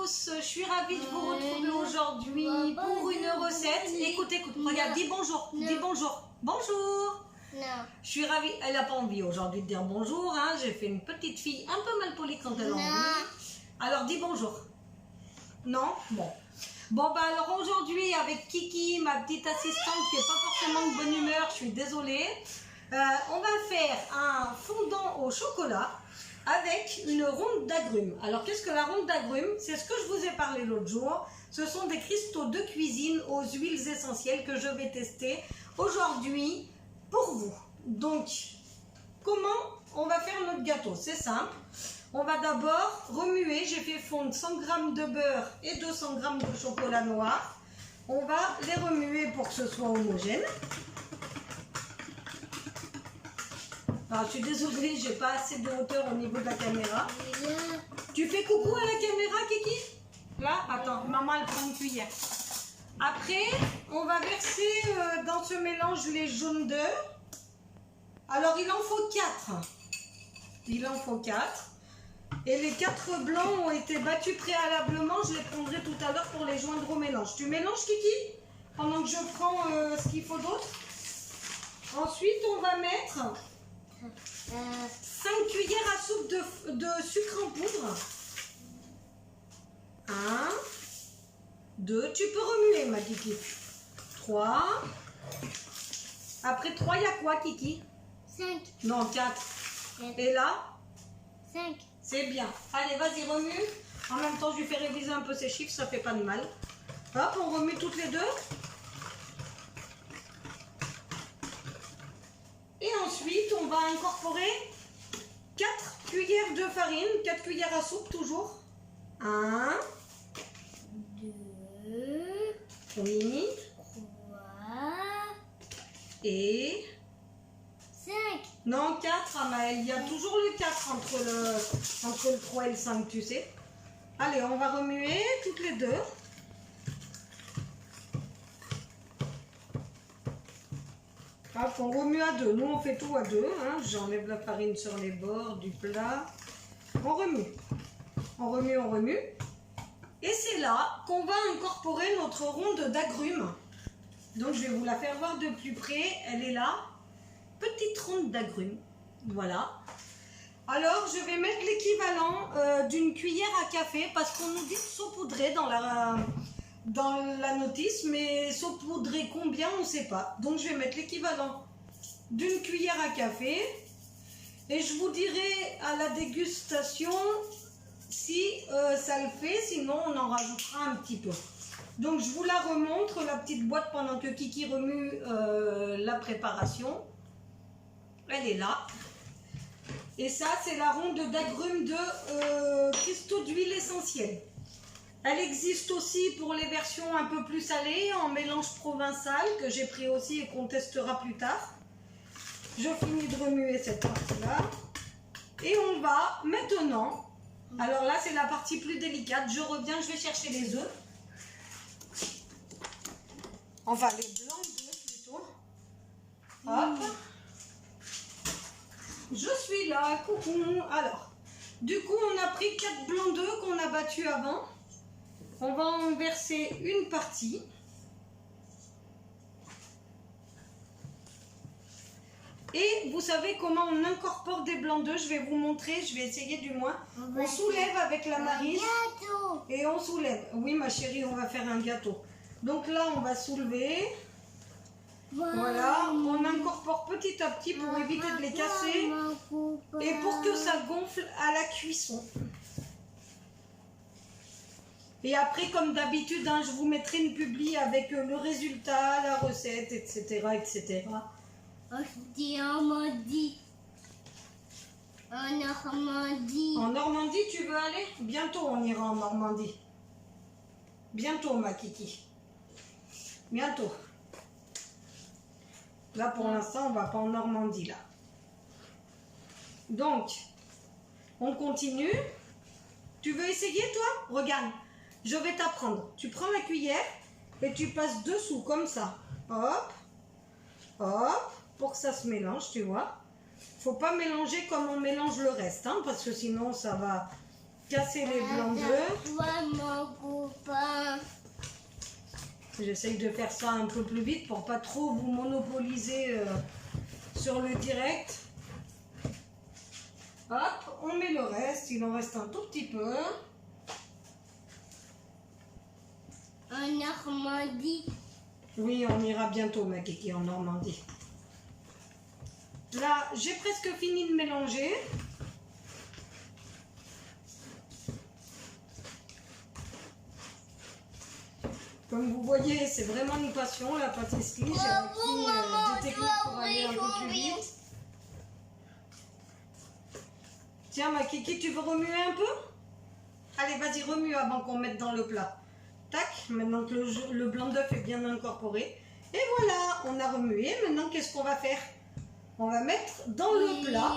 tous, je suis ravie de vous retrouver aujourd'hui pour une recette. Écoute, regarde, dis bonjour, dis bonjour. Bonjour. Non. Je suis ravie, elle n'a pas envie aujourd'hui de dire bonjour, hein. J'ai fait une petite fille un peu mal polie quand elle a envie. Alors dis bonjour. Non? Bon. Bon, bah alors aujourd'hui avec Kiki, ma petite assistante qui n'est pas forcément de bonne humeur, je suis désolée. On va faire un fondant au chocolat avec une ronde d'agrumes. Alors qu'est-ce que la ronde d'agrumes? C'est ce que je vous ai parlé l'autre jour. Ce sont des cristaux de cuisine aux huiles essentielles que je vais tester aujourd'hui pour vous. Donc, comment on va faire notre gâteau? C'est simple. On va d'abord remuer. J'ai fait fondre 100 g de beurre et 200 g de chocolat noir. On va les remuer pour que ce soit homogène. Alors, je suis désolée, j'ai pas assez de hauteur au niveau de la caméra. Tu fais coucou à la caméra, Kiki? Là, attends, maman elle prend une cuillère. Après, on va verser dans ce mélange les jaunes d'œufs. Alors, il en faut 4. Il en faut 4. Et les 4 blancs ont été battus préalablement. Je les prendrai tout à l'heure pour les joindre au mélange. Tu mélanges, Kiki? Pendant que je prends ce qu'il faut d'autre. Ensuite, on va mettre 5 cuillères à soupe de sucre en poudre. 1, 2, tu peux remuer ma Kiki. 3. Après 3, il y a quoi Kiki? 5. Non, 4. Et là? 5. C'est bien. Allez, vas-y, remue. En même temps, je lui fais réviser un peu ses chiffres, ça fait pas de mal. Hop, on remue toutes les deux. Et ensuite, on va incorporer 4 cuillères de farine, 4 cuillères à soupe toujours. 1, 2, oui, 3, et 5. non, 4, Amaël. Il y a toujours le 4 entre le 3 et le 5, tu sais. Allez, on va remuer toutes les deux. Hop, on remue à deux. Nous, on fait tout à deux. Hein. J'enlève la farine sur les bords du plat. On remue. On remue, on remue. Et c'est là qu'on va incorporer notre ronde d'agrumes. Donc, je vais vous la faire voir de plus près. Elle est là. Petite ronde d'agrumes. Voilà. Alors, je vais mettre l'équivalent d'une cuillère à café parce qu'on nous dit de saupoudrer dans la notice, mais saupoudrer combien, on ne sait pas. Donc, je vais mettre l'équivalent d'une cuillère à café et je vous dirai à la dégustation si ça le fait, sinon on en rajoutera un petit peu. Donc, je vous la remontre, la petite boîte, pendant que Kiki remue la préparation. Elle est là. Et ça, c'est la ronde d'agrumes de cristaux d'huile essentielle. Elle existe aussi pour les versions un peu plus salées, en mélange provençal, que j'ai pris aussi et qu'on testera plus tard. Je finis de remuer cette partie-là. Et on va maintenant, alors là c'est la partie plus délicate, je reviens, je vais chercher les œufs. Enfin les blancs d'œufs plutôt. Hop. Je suis là, coucou. Alors, du coup on a pris 4 blancs d'œufs qu'on a battus avant. On va en verser une partie. Et vous savez comment on incorpore des blancs d'œufs? Je vais vous montrer, je vais essayer du moins. On soulève avec la maryse. Et on soulève. Oui ma chérie, on va faire un gâteau. Donc là, on va soulever. Voilà, on incorpore petit à petit pour éviter de les casser. Et pour que ça gonfle à la cuisson. Et après, comme d'habitude, hein, je vous mettrai une publi avec le résultat, la recette, etc. etc. Oh, je dis en Normandie. En Normandie. En Normandie, tu veux aller? Bientôt, on ira en Normandie. Bientôt, ma Kiki. Bientôt. Là, pour l'instant, on va pas en Normandie, là. Donc, on continue. Tu veux essayer, toi? Regarde. Je vais t'apprendre. Tu prends la cuillère et tu passes dessous comme ça. Hop, hop, pour que ça se mélange, tu vois. Faut pas mélanger comme on mélange le reste, hein, parce que sinon ça va casser les blancs d'œufs. Toi, mon copain. J'essaye de faire ça un peu plus vite pour pas trop vous monopoliser sur le direct. Hop, on met le reste, il en reste un tout petit peu. En Normandie. Oui, on ira bientôt, ma kiki, en Normandie. Là, j'ai presque fini de mélanger. Comme vous voyez, c'est vraiment une passion, la pâtisserie. J'ai appris des techniques pour aller un peu plus vite. Tiens, ma kiki, tu veux remuer un peu? Allez, vas-y, remue avant qu'on mette dans le plat. Tac, maintenant que le blanc d'œuf est bien incorporé. Et voilà, on a remué. Maintenant, qu'est-ce qu'on va faire? On va mettre dans le plat.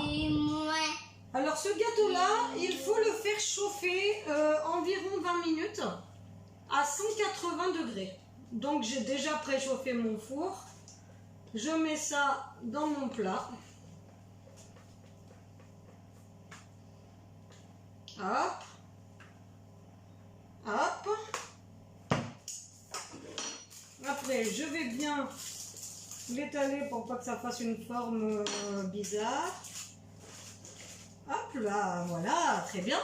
Alors, ce gâteau-là, il faut le faire chauffer environ 20 minutes à 180 degrés. Donc, j'ai déjà préchauffé mon four. Je mets ça dans mon plat. Hop. Hop. Après, je vais bien l'étaler pour pas que ça fasse une forme bizarre. Hop là, voilà, très bien.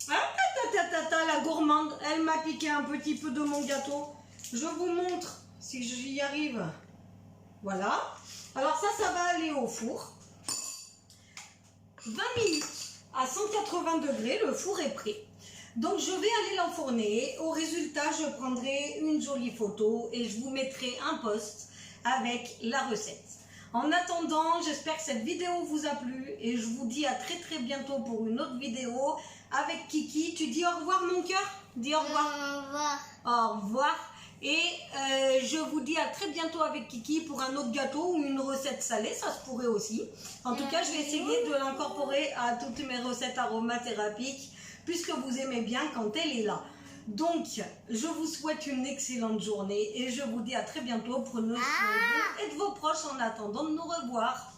Ah, la gourmande, elle m'a piqué un petit peu de mon gâteau. Je vous montre si j'y arrive. Voilà. Alors ça va aller au four. 20 minutes à 180 degrés, le four est prêt. Donc je vais aller l'enfourner. Au résultat, je prendrai une jolie photo et je vous mettrai un post avec la recette. En attendant, j'espère que cette vidéo vous a plu et je vous dis à très bientôt pour une autre vidéo avec Kiki. Tu dis au revoir mon cœur? Dis au revoir. Au revoir. Au revoir. Et je vous dis à très bientôt avec Kiki pour un autre gâteau ou une recette salée, ça se pourrait aussi. En tout cas, je vais essayer de l'incorporer à toutes mes recettes aromathérapiques puisque vous aimez bien quand elle est là. Donc, je vous souhaite une excellente journée et je vous dis à très bientôt. Prenez soin de vous et de vos proches en attendant de nous revoir.